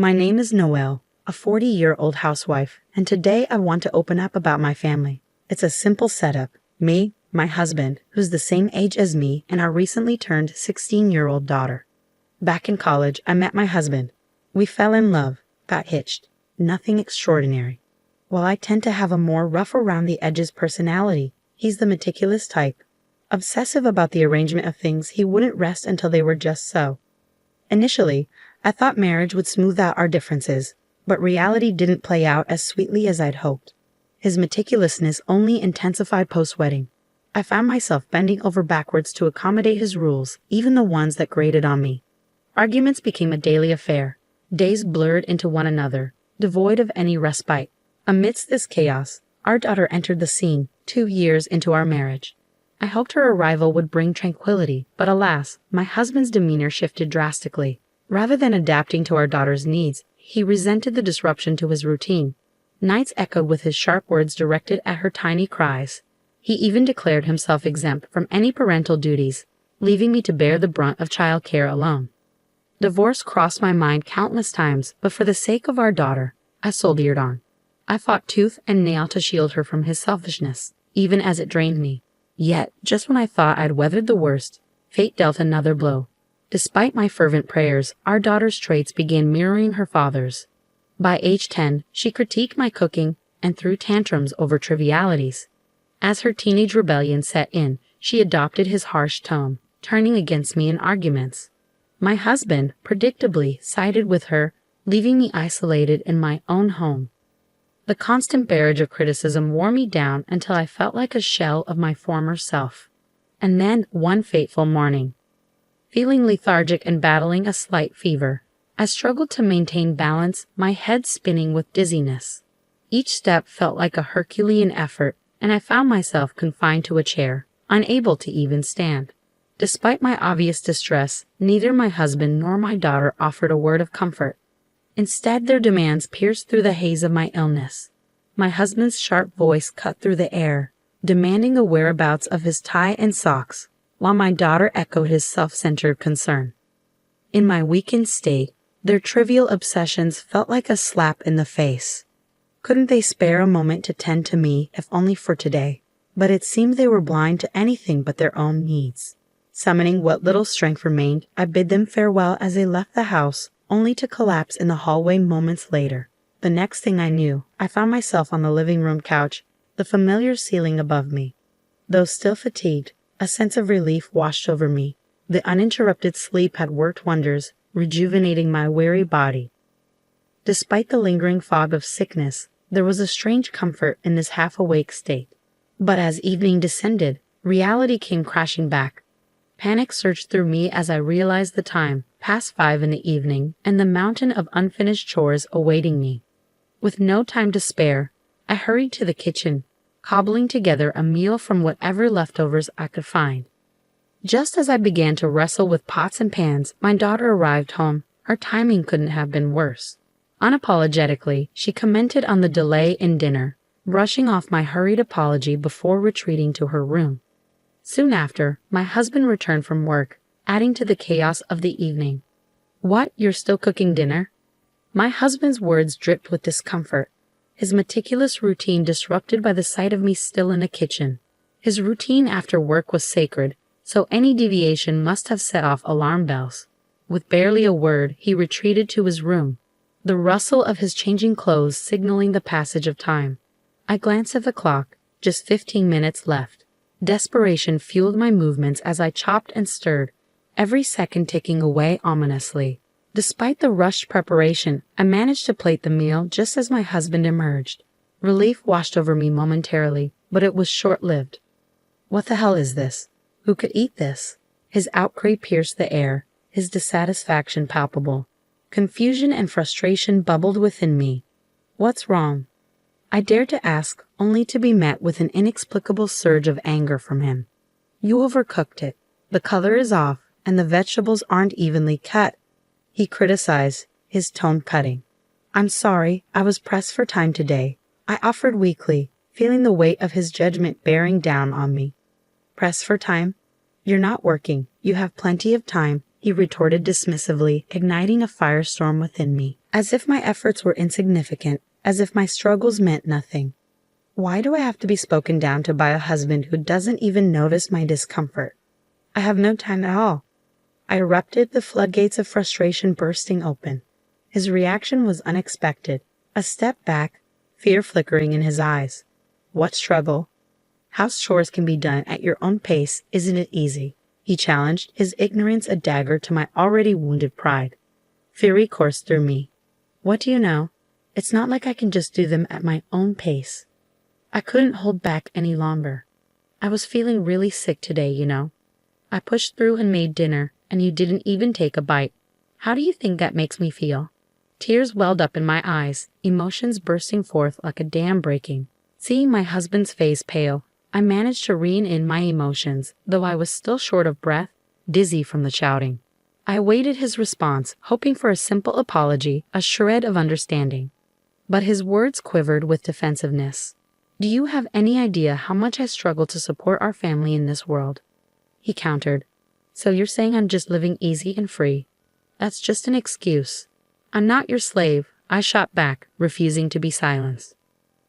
My name is Noelle, a 40-year-old housewife, and today I want to open up about my family. It's a simple setup. Me, my husband, who's the same age as me, and our recently turned 16-year-old daughter. Back in college, I met my husband. We fell in love, got hitched. Nothing extraordinary. While I tend to have a more rough-around-the-edges personality, he's the meticulous type. Obsessive about the arrangement of things, he wouldn't rest until they were just so. Initially, I thought marriage would smooth out our differences, but reality didn't play out as sweetly as I'd hoped. His meticulousness only intensified post-wedding. I found myself bending over backwards to accommodate his rules, even the ones that grated on me. Arguments became a daily affair. Days blurred into one another, devoid of any respite. Amidst this chaos, our daughter entered the scene 2 years into our marriage. I hoped her arrival would bring tranquility, but alas, my husband's demeanor shifted drastically. Rather than adapting to our daughter's needs, he resented the disruption to his routine. Nights echoed with his sharp words directed at her tiny cries. He even declared himself exempt from any parental duties, leaving me to bear the brunt of child care alone. Divorce crossed my mind countless times, but for the sake of our daughter, I soldiered on. I fought tooth and nail to shield her from his selfishness, even as it drained me. Yet, just when I thought I'd weathered the worst, fate dealt another blow. Despite my fervent prayers, our daughter's traits began mirroring her father's. By age 10, she critiqued my cooking and threw tantrums over trivialities. As her teenage rebellion set in, she adopted his harsh tone, turning against me in arguments. My husband, predictably, sided with her, leaving me isolated in my own home. The constant barrage of criticism wore me down until I felt like a shell of my former self. And then, one fateful morning, feeling lethargic and battling a slight fever, I struggled to maintain balance, my head spinning with dizziness. Each step felt like a Herculean effort, and I found myself confined to a chair, unable to even stand. Despite my obvious distress, neither my husband nor my daughter offered a word of comfort. Instead, their demands pierced through the haze of my illness. My husband's sharp voice cut through the air, demanding the whereabouts of his tie and socks, while my daughter echoed his self-centered concern. In my weakened state, their trivial obsessions felt like a slap in the face. Couldn't they spare a moment to tend to me, if only for today? But it seemed they were blind to anything but their own needs. Summoning what little strength remained, I bid them farewell as they left the house, only to collapse in the hallway moments later. The next thing I knew, I found myself on the living room couch, the familiar ceiling above me. Though still fatigued, a sense of relief washed over me. The uninterrupted sleep had worked wonders, rejuvenating my weary body. Despite the lingering fog of sickness, there was a strange comfort in this half-awake state. But as evening descended, reality came crashing back. Panic surged through me as I realized the time, past 5 in the evening, and the mountain of unfinished chores awaiting me. With no time to spare, I hurried to the kitchen, cobbling together a meal from whatever leftovers I could find. Just as I began to wrestle with pots and pans, my daughter arrived home. Her timing couldn't have been worse. Unapologetically, she commented on the delay in dinner, brushing off my hurried apology before retreating to her room. Soon after, my husband returned from work, adding to the chaos of the evening. "What, you're still cooking dinner?" My husband's words dripped with discomfort, his meticulous routine disrupted by the sight of me still in the kitchen. His routine after work was sacred, so any deviation must have set off alarm bells. With barely a word, he retreated to his room, the rustle of his changing clothes signaling the passage of time. I glanced at the clock, just 15 minutes left. Desperation fueled my movements as I chopped and stirred, every second ticking away ominously. Despite the rushed preparation, I managed to plate the meal just as my husband emerged. Relief washed over me momentarily, but it was short-lived. "What the hell is this? Who could eat this?" His outcry pierced the air, his dissatisfaction palpable. Confusion and frustration bubbled within me. "What's wrong?" I dared to ask, only to be met with an inexplicable surge of anger from him. "You overcooked it. The color is off, and the vegetables aren't evenly cut," he criticized, his tone cutting. "I'm sorry, I was pressed for time today," I offered weakly, feeling the weight of his judgment bearing down on me. "Pressed for time? You're not working. You have plenty of time," he retorted dismissively, igniting a firestorm within me. As if my efforts were insignificant, as if my struggles meant nothing. Why do I have to be spoken down to by a husband who doesn't even notice my discomfort? I have no time at all. I erupted, the floodgates of frustration bursting open. His reaction was unexpected. A step back, fear flickering in his eyes. What struggle? House chores can be done at your own pace, isn't it easy? He challenged, his ignorance a dagger to my already wounded pride. Fury coursed through me. What do you know? It's not like I can just do them at my own pace. I couldn't hold back any longer. I was feeling really sick today, you know. I pushed through and made dinner, and you didn't even take a bite. How do you think that makes me feel? Tears welled up in my eyes, emotions bursting forth like a dam breaking. Seeing my husband's face pale, I managed to rein in my emotions, though I was still short of breath, dizzy from the shouting. I awaited his response, hoping for a simple apology, a shred of understanding. But his words quivered with defensiveness. Do you have any idea how much I struggle to support our family in this world? He countered. So you're saying I'm just living easy and free? That's just an excuse. I'm not your slave, I shot back, refusing to be silenced.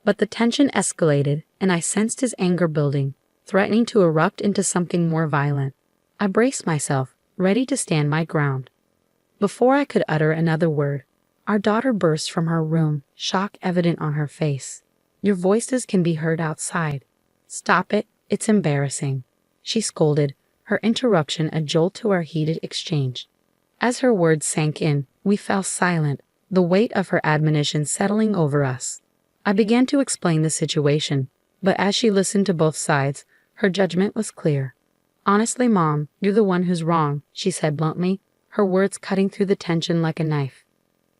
But the tension escalated, and I sensed his anger building, threatening to erupt into something more violent. I braced myself, ready to stand my ground. Before I could utter another word, our daughter burst from her room, shock evident on her face. Your voices can be heard outside. Stop it, it's embarrassing. She scolded, her interruption a jolt to our heated exchange. As her words sank in, we fell silent, the weight of her admonition settling over us. I began to explain the situation, but as she listened to both sides, her judgment was clear. Honestly, Mom, you're the one who's wrong, she said bluntly, her words cutting through the tension like a knife.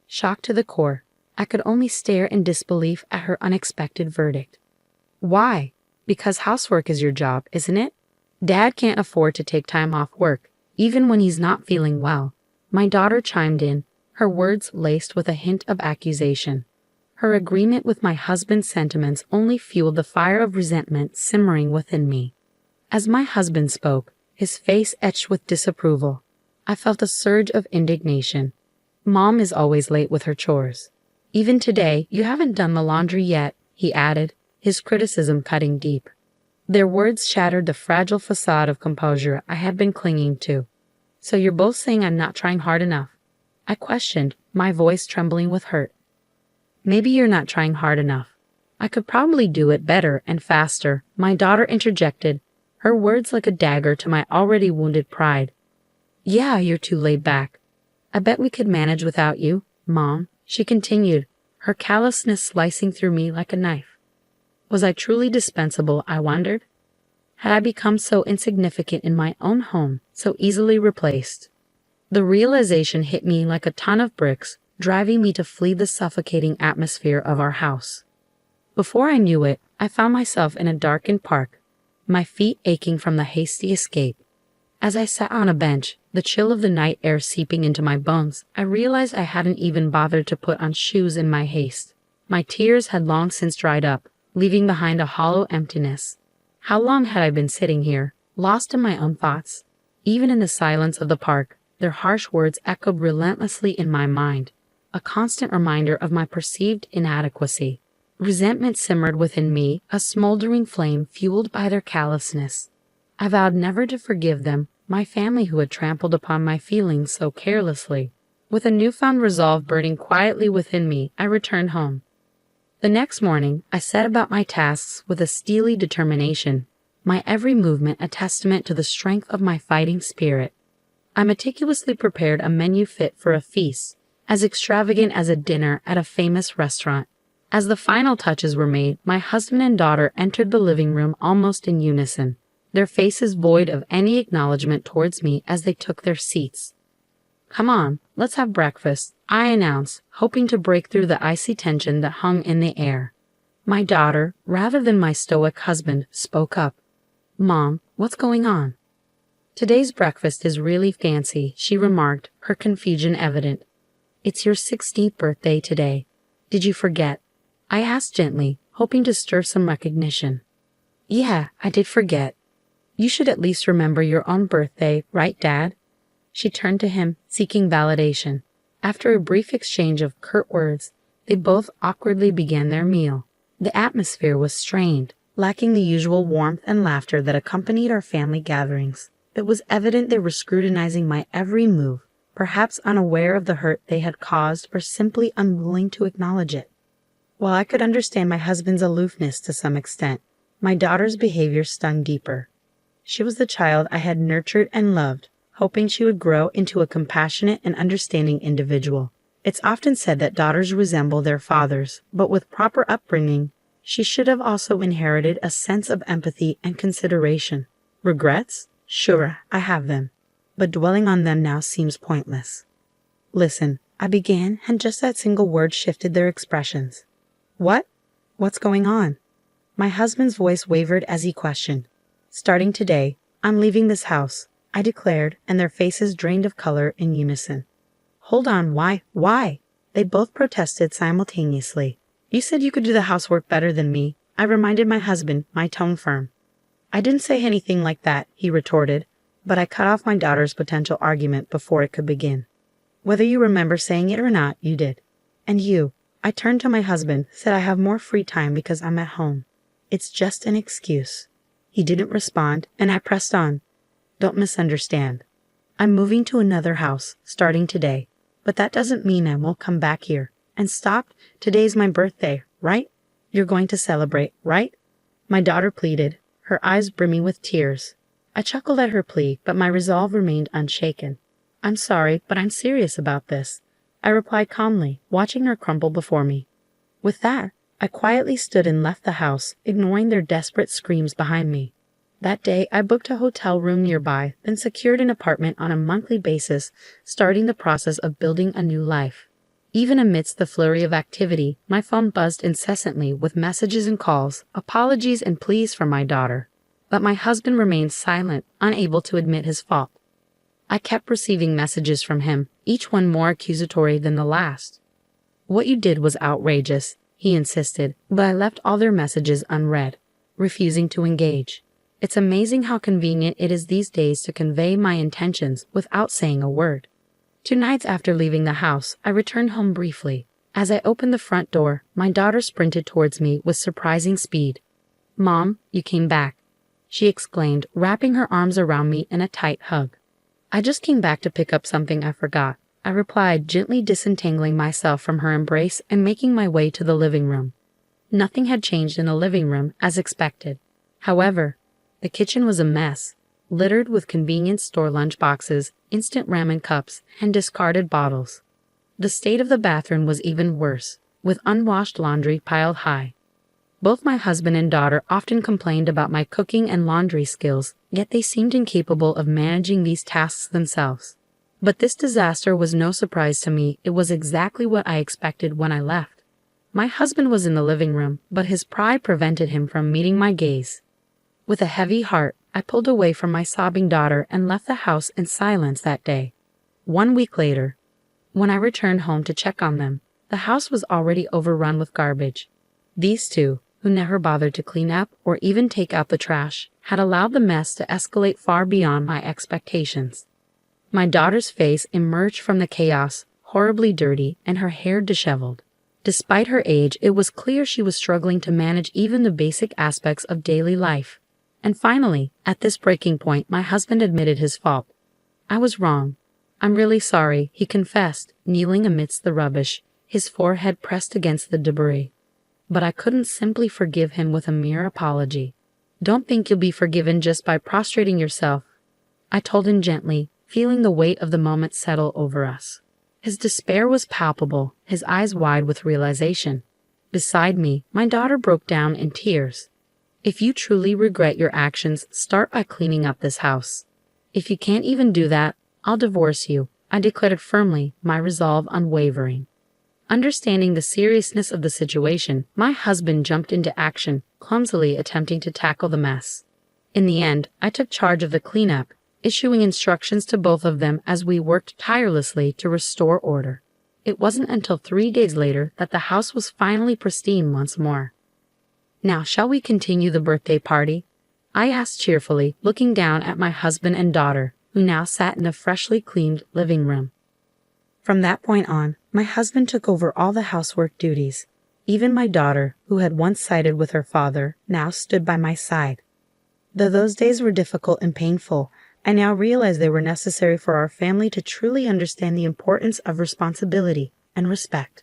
Shocked to the core, I could only stare in disbelief at her unexpected verdict. Why? Because housework is your job, isn't it? Dad can't afford to take time off work, even when he's not feeling well. My daughter chimed in, her words laced with a hint of accusation. Her agreement with my husband's sentiments only fueled the fire of resentment simmering within me. As my husband spoke, his face etched with disapproval, I felt a surge of indignation. Mom is always late with her chores. Even today, you haven't done the laundry yet, he added, his criticism cutting deep. Their words shattered the fragile facade of composure I had been clinging to. So you're both saying I'm not trying hard enough? I questioned, my voice trembling with hurt. Maybe you're not trying hard enough. I could probably do it better and faster, my daughter interjected, her words like a dagger to my already wounded pride. Yeah, you're too laid back. I bet we could manage without you, Mom, she continued, her callousness slicing through me like a knife. Was I truly dispensable, I wondered? Had I become so insignificant in my own home, so easily replaced? The realization hit me like a ton of bricks, driving me to flee the suffocating atmosphere of our house. Before I knew it, I found myself in a darkened park, my feet aching from the hasty escape. As I sat on a bench, the chill of the night air seeping into my bones, I realized I hadn't even bothered to put on shoes in my haste. My tears had long since dried up, leaving behind a hollow emptiness. How long had I been sitting here, lost in my own thoughts? Even in the silence of the park, their harsh words echoed relentlessly in my mind, a constant reminder of my perceived inadequacy. Resentment simmered within me, a smoldering flame fueled by their callousness. I vowed never to forgive them, my family who had trampled upon my feelings so carelessly. With a newfound resolve burning quietly within me, I returned home. The next morning, I set about my tasks with a steely determination, my every movement a testament to the strength of my fighting spirit. I meticulously prepared a menu fit for a feast, as extravagant as a dinner at a famous restaurant. As the final touches were made, my husband and daughter entered the living room almost in unison, their faces void of any acknowledgement towards me as they took their seats. Come on, let's have breakfast, I announced, hoping to break through the icy tension that hung in the air. My daughter, rather than my stoic husband, spoke up. Mom, what's going on? Today's breakfast is really fancy, she remarked, her confusion evident. It's your 16th birthday today. Did you forget? I asked gently, hoping to stir some recognition. Yeah, I did forget. You should at least remember your own birthday, right, Dad? She turned to him, seeking validation. After a brief exchange of curt words, they both awkwardly began their meal. The atmosphere was strained, lacking the usual warmth and laughter that accompanied our family gatherings. It was evident they were scrutinizing my every move, perhaps unaware of the hurt they had caused or simply unwilling to acknowledge it. While I could understand my husband's aloofness to some extent, my daughter's behavior stung deeper. She was the child I had nurtured and loved, hoping she would grow into a compassionate and understanding individual. It's often said that daughters resemble their fathers, but with proper upbringing, she should have also inherited a sense of empathy and consideration. Regrets? Sure, I have them, but dwelling on them now seems pointless. Listen, I began, and just that single word shifted their expressions. What? What's going on? My husband's voice wavered as he questioned. Starting today, I'm leaving this house, I declared, and their faces drained of color in unison. Hold on, why? Why? They both protested simultaneously. You said you could do the housework better than me, I reminded my husband, my tone firm. I didn't say anything like that, he retorted, but I cut off my daughter's potential argument before it could begin. Whether you remember saying it or not, you did. And you, I turned to my husband, said I have more free time because I'm at home. It's just an excuse. He didn't respond, and I pressed on. Don't misunderstand. I'm moving to another house, starting today, but that doesn't mean I won't come back here. And stop, today's my birthday, right? You're going to celebrate, right? My daughter pleaded, her eyes brimming with tears. I chuckled at her plea, but my resolve remained unshaken. I'm sorry, but I'm serious about this, I replied calmly, watching her crumble before me. With that, I quietly stood and left the house, ignoring their desperate screams behind me. That day, I booked a hotel room nearby, then secured an apartment on a monthly basis, starting the process of building a new life. Even amidst the flurry of activity, my phone buzzed incessantly with messages and calls, apologies and pleas from my daughter. But my husband remained silent, unable to admit his fault. I kept receiving messages from him, each one more accusatory than the last. What you did was outrageous, he insisted, but I left all their messages unread, refusing to engage. It's amazing how convenient it is these days to convey my intentions without saying a word. 2 nights after leaving the house, I returned home briefly. As I opened the front door, my daughter sprinted towards me with surprising speed. Mom, you came back, she exclaimed, wrapping her arms around me in a tight hug. I just came back to pick up something I forgot, I replied, gently disentangling myself from her embrace and making my way to the living room. Nothing had changed in the living room, as expected. However, the kitchen was a mess, littered with convenience store lunchboxes, instant ramen cups, and discarded bottles. The state of the bathroom was even worse, with unwashed laundry piled high. Both my husband and daughter often complained about my cooking and laundry skills, yet they seemed incapable of managing these tasks themselves. But this disaster was no surprise to me. It was exactly what I expected when I left. My husband was in the living room, but his pride prevented him from meeting my gaze. With a heavy heart, I pulled away from my sobbing daughter and left the house in silence that day. 1 week later, when I returned home to check on them, the house was already overrun with garbage. These two, who never bothered to clean up or even take out the trash, had allowed the mess to escalate far beyond my expectations. My daughter's face emerged from the chaos, horribly dirty, and her hair disheveled. Despite her age, it was clear she was struggling to manage even the basic aspects of daily life. And finally, at this breaking point, my husband admitted his fault. I was wrong. I'm really sorry, he confessed, kneeling amidst the rubbish, his forehead pressed against the debris. But I couldn't simply forgive him with a mere apology. Don't think you'll be forgiven just by prostrating yourself, I told him gently, feeling the weight of the moment settle over us. His despair was palpable, his eyes wide with realization. Beside me, my daughter broke down in tears. If you truly regret your actions, start by cleaning up this house. If you can't even do that, I'll divorce you, I declared firmly, my resolve unwavering. Understanding the seriousness of the situation, my husband jumped into action, clumsily attempting to tackle the mess. In the end, I took charge of the cleanup, issuing instructions to both of them as we worked tirelessly to restore order. It wasn't until 3 days later that the house was finally pristine once more. Now, shall we continue the birthday party? I asked cheerfully, looking down at my husband and daughter, who now sat in a freshly cleaned living room. From that point on, my husband took over all the housework duties. Even my daughter, who had once sided with her father, now stood by my side. Though those days were difficult and painful, I now realize they were necessary for our family to truly understand the importance of responsibility and respect.